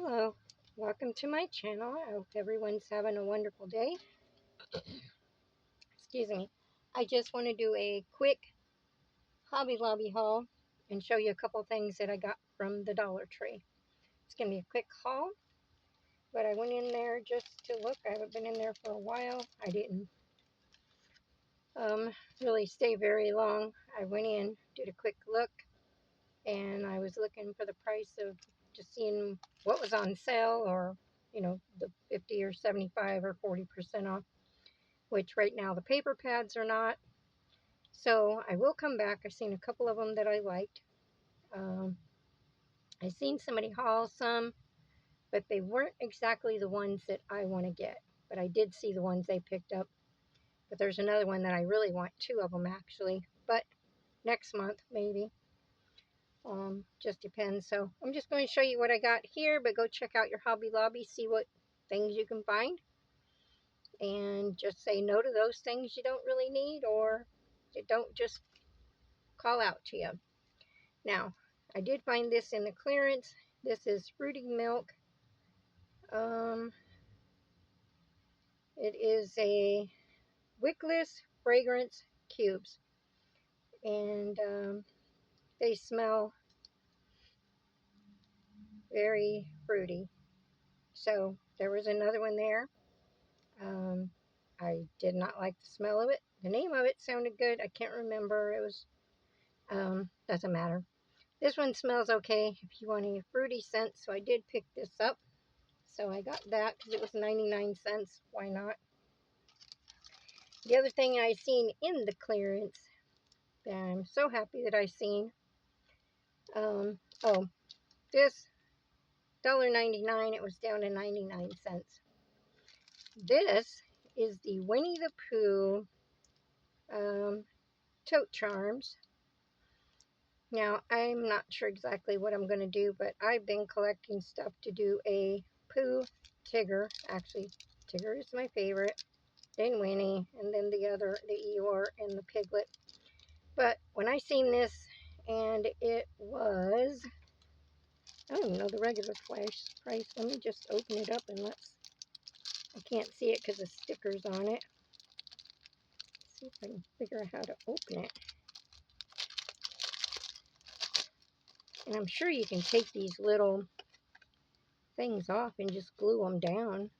Hello, welcome to my channel. I hope everyone's having a wonderful day. Excuse me. I just want to do a quick Hobby Lobby haul and show you a couple things that I got from the Dollar Tree. It's going to be a quick haul, but I went in there just to look. I haven't been in there for a while. I didn't really stay very long. I went in, did a quick look, and I was looking for the price of just seeing what was on sale, or the 50 or 75 or 40% off, which right now the paper pads are not. So I will come back. I've seen a couple of them that I liked. I've seen somebody haul some, but they weren't exactly the ones that I want to get. But I did see the ones they picked up. But there's another one that I really want, two of them actually. But next month maybe. Just depends. So I'm just going to show you what I got here, but go check out your Hobby Lobby, see what things you can find, and just say no to those things you don't really need, or they don't just call out to you. Now, I did find this in the clearance. This is Fruity Milk. It is a wickless fragrance cubes, and they smell very fruity. So there was another one there. I did not like the smell of it. The name of it sounded good. I can't remember. It was, doesn't matter. This one smells okay if you want a fruity scent, so I did pick this up. So I got that because it was 99 cents. Why not? The other thing I seen in the clearance that I'm so happy that I seen, oh, this $1.99, it was down to 99 cents. This is the Winnie the Pooh tote charms. Now, I'm not sure exactly what I'm going to do, but I've been collecting stuff to do a Pooh Tigger. Actually, Tigger is my favorite, then Winnie, and then the other, the Eeyore and the Piglet. But when I seen this, and it was, I don't even know the regular price. Let me just open it up and I can't see it because the sticker's on it. Let's see if I can figure out how to open it. And I'm sure you can take these little things off and just glue them down.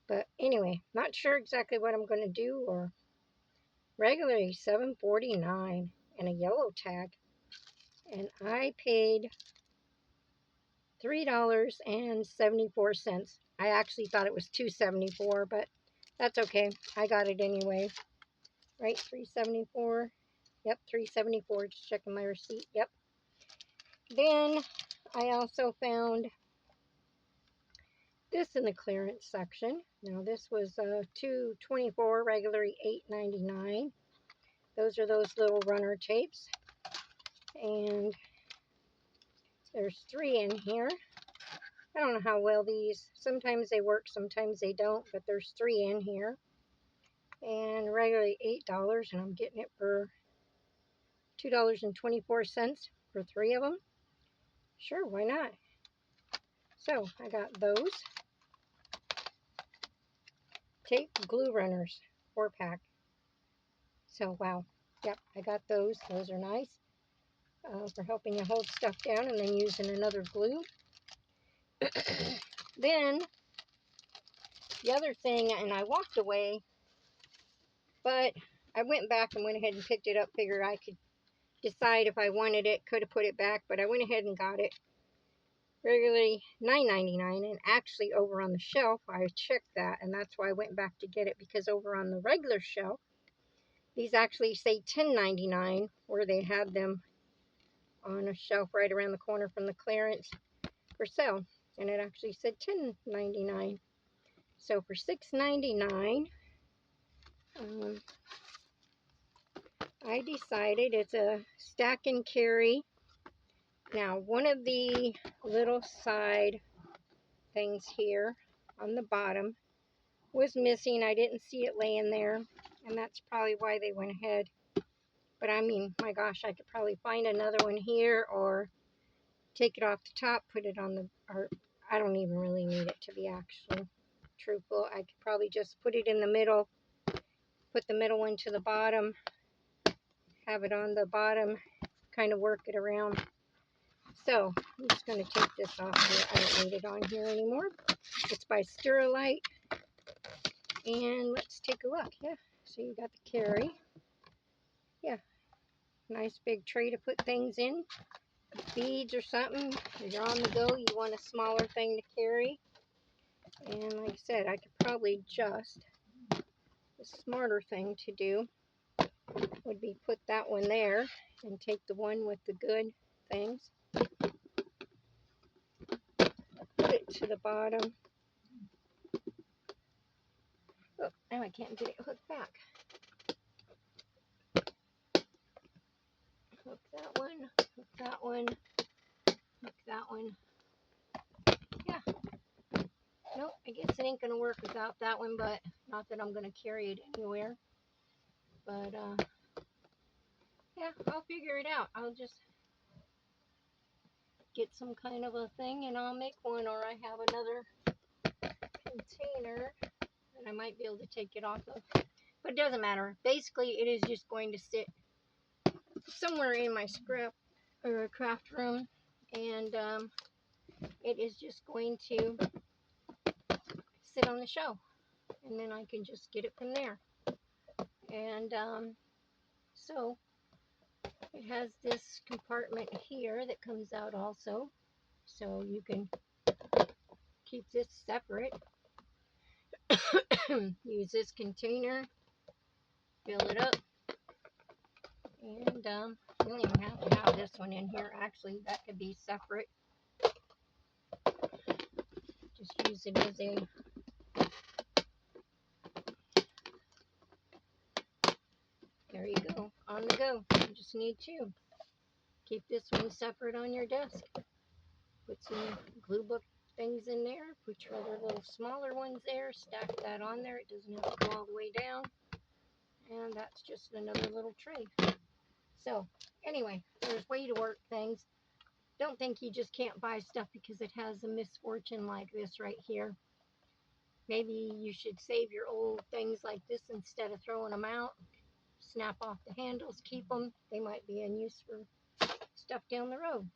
But anyway, not sure exactly what I'm going to do. Or regularly $7.49 and a yellow tag. And I paid $3.74. I actually thought it was $2.74, but that's okay. I got it anyway. Right, $3.74. Yep, $3.74. Just checking my receipt. Yep. Then I also found this in the clearance section. Now this was $2.24, regularly $8.99. Those are those little runner tapes, and there's 3 in here. I don't know how well these, sometimes they work, sometimes they don't, but there's 3 in here, and regularly $8, and I'm getting it for $2.24 for 3 of them. Sure, why not? So I got those tape glue runners, 4-pack. So wow, yep, I got those. Those are nice for helping you hold stuff down and then using another glue. Then the other thing, and I walked away, but I went back and went ahead and picked it up. Figured I could decide if I wanted it, could have put it back, but I went ahead and got it. Regularly $9.99, and actually over on the shelf, I checked that, and that's why I went back to get it, because over on the regular shelf, these actually say $10.99, where they had them on a shelf right around the corner from the clearance for sale, and it actually said $10.99. So for $6.99, I decided it's a stack and carry. Now, one of the little side things here on the bottom was missing. I didn't see it laying there, and that's probably why they went ahead. But I mean, my gosh, I could probably find another one here, or take it off the top, put it on the, or I don't even really need it to be actually truthful. I could probably just put it in the middle, put the middle one to the bottom, have it on the bottom, kind of work it around. So I'm just going to take this off here. I don't need it on here anymore. It's by Sterilite. And let's take a look. Yeah, so you got the carry. Yeah, nice big tray to put things in. Beads or something. If you're on the go, you want a smaller thing to carry. And like I said, I could probably just, the smarter thing to do would be put that one there and take the one with the good things, put it to the bottom. Oh, now I can't get it hooked back. Hook that one, hook that one, hook that one. Yeah. Nope, I guess it ain't going to work without that one, but not that I'm going to carry it anywhere. But, yeah, I'll figure it out. I'll just get some kind of a thing and I'll make one, or I have another container that I might be able to take it off of. But it doesn't matter. Basically, it is just going to sit somewhere in my scrap or craft room, and it is just going to sit on the shelf, and then I can just get it from there. And so it has this compartment here that comes out also, so you can keep this separate. Use this container, fill it up, and you don't even have to have this one in here. Actually, that could be separate. Just use it as a there you go, on the go. You just need to keep this one separate on your desk. Put some glue book things in there. Put your other little smaller ones there. Stack that on there. It doesn't have to go all the way down. And that's just another little tray. So anyway, there's way to work things. Don't think you just can't buy stuff because it has a misfortune like this right here. Maybe you should save your old things like this instead of throwing them out. Snap off the handles, keep them. They might be in use for stuff down the road.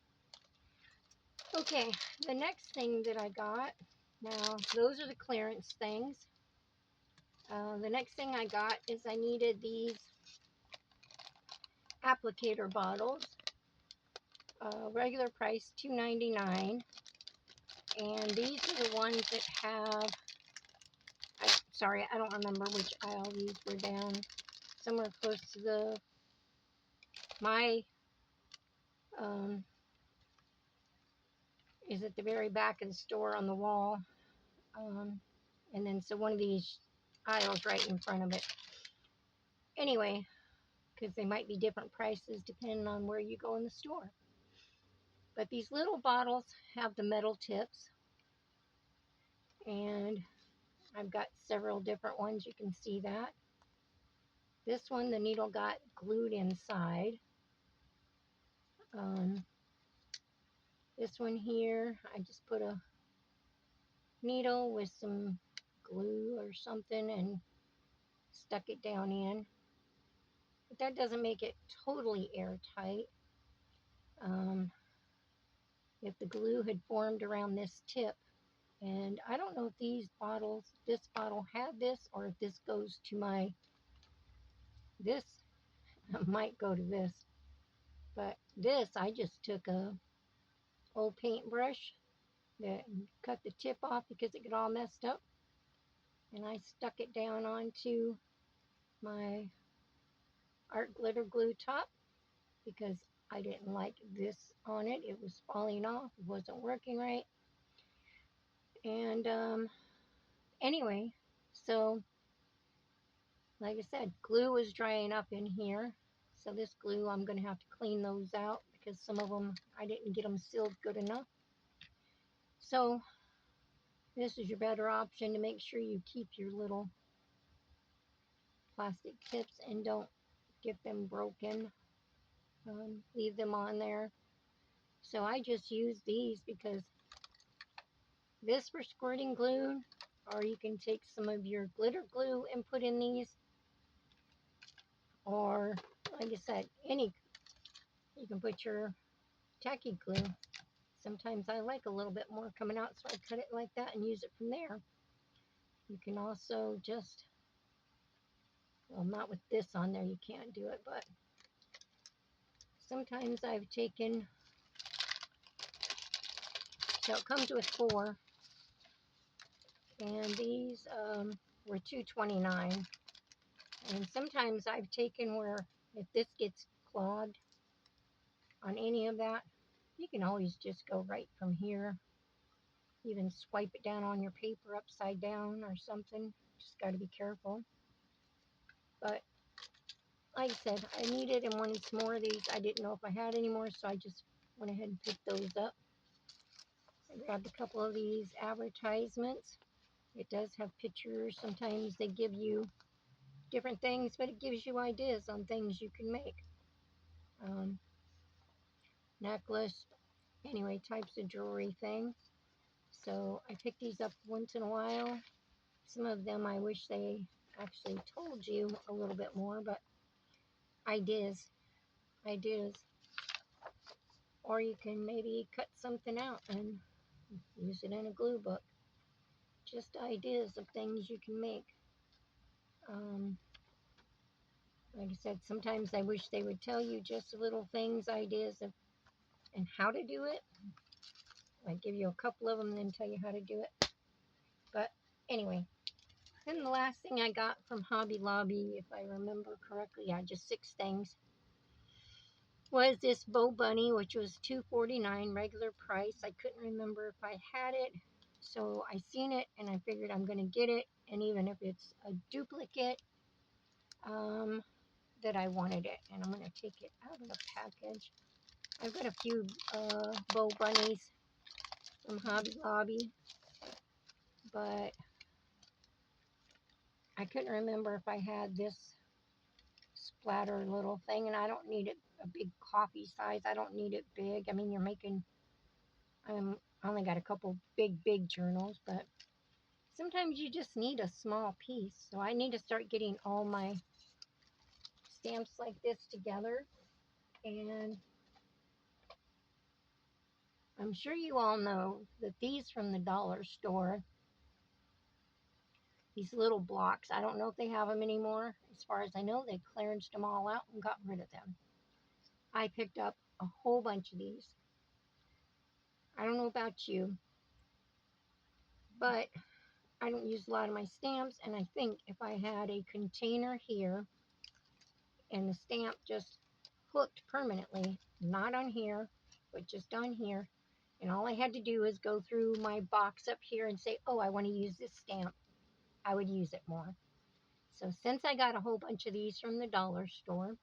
Okay, the next thing that I got, now those are the clearance things. The next thing I got is I needed these applicator bottles. Regular price $2.99, and these are the ones that have, sorry, I don't remember which aisle these were down. Somewhere close to my is at the very back of the store on the wall. And then so one of these aisles right in front of it. Anyway, because they might be different prices depending on where you go in the store. But these little bottles have the metal tips. And I've got several different ones. You can see that. This one, the needle got glued inside. This one here, I just put a needle with some glue or something and stuck it down in. But that doesn't make it totally airtight. If the glue had formed around this tip, and I don't know if these bottles, this bottle had this, or if this goes to this might go to this. But this, I just took a old paintbrush that cut the tip off because it got all messed up, and I stuck it down onto my art glitter glue top because I didn't like this on it. It was falling off. It wasn't working right. And anyway, so like I said, glue was drying up in here. So this glue, I'm going to have to clean those out because some of them, I didn't get them sealed good enough. So this is your better option to make sure you keep your little plastic tips and don't get them broken. Leave them on there. So I just use these because this for squirting glue, or you can take some of your glitter glue and put in these, or like I said, you can put your tacky glue. Sometimes I like a little bit more coming out, so I cut it like that and use it from there. You can also just, well, not with this on there, you can't do it, but sometimes I've taken, so it comes with 4, and these were $2.29. And sometimes I've taken where if this gets clogged on any of that, you can always just go right from here. Even swipe it down on your paper upside down or something. Just got to be careful. But like I said, I needed and wanted some more of these. I didn't know if I had any more, so I just went ahead and picked those up. I grabbed a couple of these advertisements. It does have pictures. Sometimes they give you different things, but it gives you ideas on things you can make. Necklace, anyway, types of jewelry thing. So I pick these up once in a while. Some of them I wish they actually told you a little bit more, but ideas. Or you can maybe cut something out and use it in a glue book. Just ideas of things you can make. Like I said, sometimes I wish they would tell you just little things, ideas of and how to do it. I give you a couple of them and then tell you how to do it. But anyway, then the last thing I got from Hobby Lobby, if I remember correctly, yeah, just 6 things, was this Bow Bunny, which was $2.49 regular price. I couldn't remember if I had it, so I seen it and I figured I'm going to get it, and even if it's a duplicate, that I wanted it. And I'm going to take it out of the package. I've got a few Bow Bunnies from Hobby Lobby, but I couldn't remember if I had this splatter little thing, and I don't need it a big coffee size. I don't need it big. I mean, you're making, I only got a couple big journals, but sometimes you just need a small piece. So I need to start getting all my stamps like this together, and I'm sure you all know that these from the dollar store, these little blocks, I don't know if they have them anymore. As far as I know, they clearanced them all out and got rid of them. I picked up a whole bunch of these. I don't know about you, but I don't use a lot of my stamps, and I think if I had a container here and the stamp just hooked permanently, not on here, but just on here, and all I had to do is go through my box up here and say, oh, I want to use this stamp, I would use it more. So since I got a whole bunch of these from the dollar store,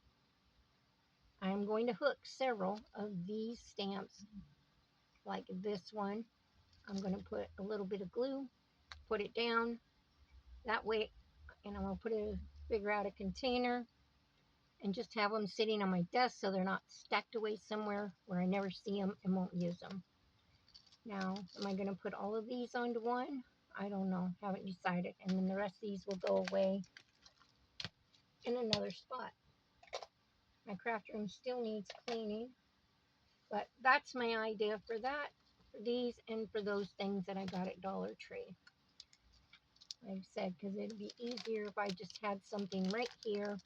I'm going to hook several of these stamps, like this one. I'm going to put a little bit of glue, put it down, that way, and I'm going to figure out a container and just have them sitting on my desk so they're not stacked away somewhere where I never see them and won't use them. Now, am I going to put all of these onto one? I don't know, haven't decided. And then the rest of these will go away in another spot. My craft room still needs cleaning, but that's my idea for that, for these, and for those things that I got at Dollar Tree. Like I said, because it'd be easier if I just had something right here,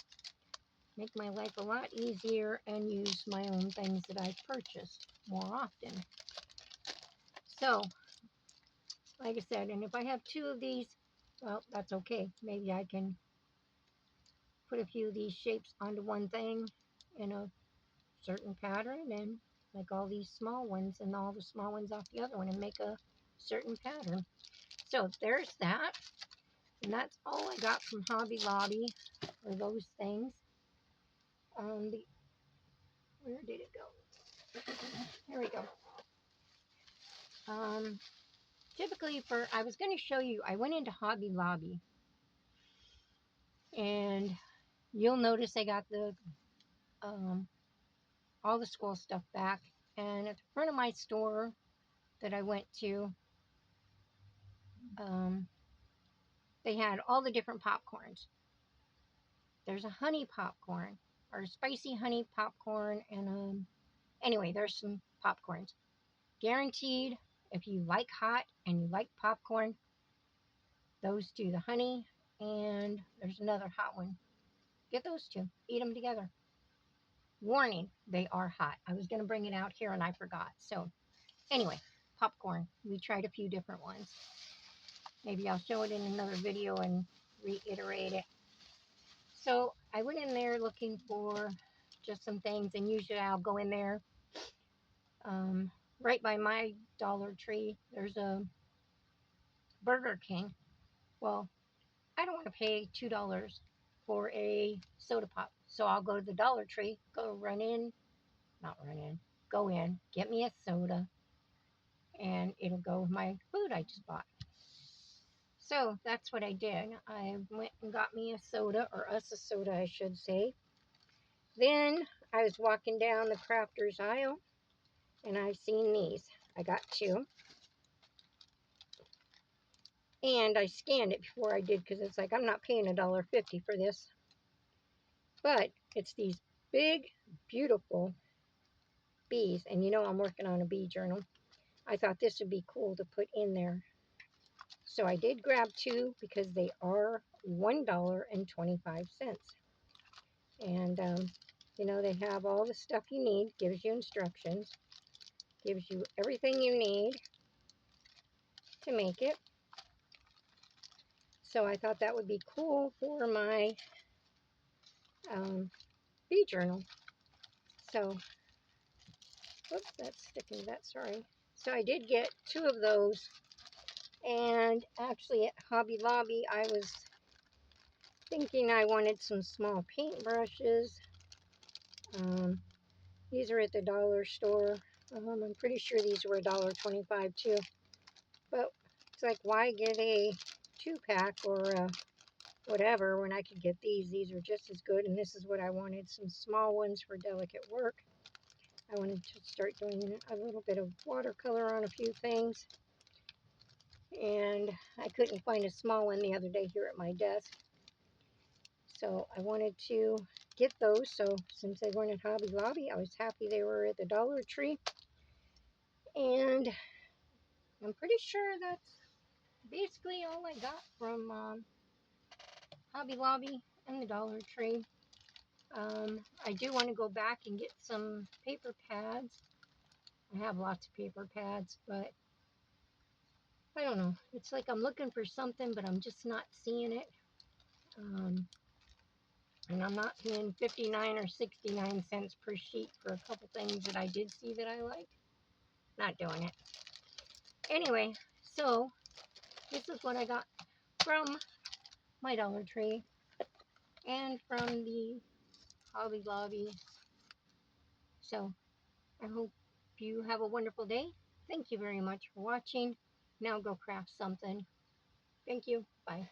make my life a lot easier, and use my own things that I've purchased more often. So, like I said, and if I have 2 of these, well, that's okay. Maybe I can put a few of these shapes onto one thing in a certain pattern, and make all these small ones and all the small ones off the other one and make a certain pattern. So there's that. And that's all I got from Hobby Lobby for those things. Where did it go? Here we go. Typically I was going to show you, I went into Hobby Lobby, and you'll notice I got the all the school stuff back. And at the front of my store that I went to, they had all the different popcorns. There's a honey popcorn or a spicy honey popcorn, and anyway, there's some popcorns. Guaranteed, if you like hot and you like popcorn, those two, the honey, and there's another hot one. Get those two, eat them together. Warning, they are hot. I was going to bring it out here and I forgot. So anyway, popcorn. We tried a few different ones. Maybe I'll show it in another video and reiterate it. So I went in there looking for just some things, and usually I'll go in there right by my Dollar Tree. There's a Burger King. Well, I don't want to pay $2 for a soda pop. So I'll go to the Dollar Tree, go in, get me a soda, and it'll go with my food I just bought. So that's what I did. I went and got me a soda, or us a soda, I should say. Then I was walking down the crafters aisle, and I seen these. I got two. And I scanned it before I did, because it's like, I'm not paying $1.50 for this. But it's these big, beautiful bees. And you know I'm working on a bee journal. I thought this would be cool to put in there. So I did grab two because they are $1.25. And, you know, they have all the stuff you need. Gives you instructions. Gives you everything you need to make it. So I thought that would be cool for my bee journal. So, whoops, that's sticking to that, sorry. So I did get two of those. And actually at Hobby Lobby, I was thinking I wanted some small paintbrushes. These are at the dollar store. I'm pretty sure these were $1.25 too. But it's like, why get a 2-pack or whatever when I could get these? These are just as good, and this is what I wanted, some small ones for delicate work. I wanted to start doing a little bit of watercolor on a few things. And I couldn't find a small one the other day here at my desk. So I wanted to get those. So since they weren't at Hobby Lobby, I was happy they were at the Dollar Tree. And I'm pretty sure that's basically all I got from Hobby Lobby and the Dollar Tree. I do want to go back and get some paper pads. I have lots of paper pads, but I don't know. It's like I'm looking for something, but I'm just not seeing it. And I'm not paying 59 or 69 cents per sheet for a couple things that I did see that I liked. Not doing it. Anyway, so this is what I got from my Dollar Tree and from the Hobby Lobby. So I hope you have a wonderful day. Thank you very much for watching. Now go craft something. Thank you. Bye.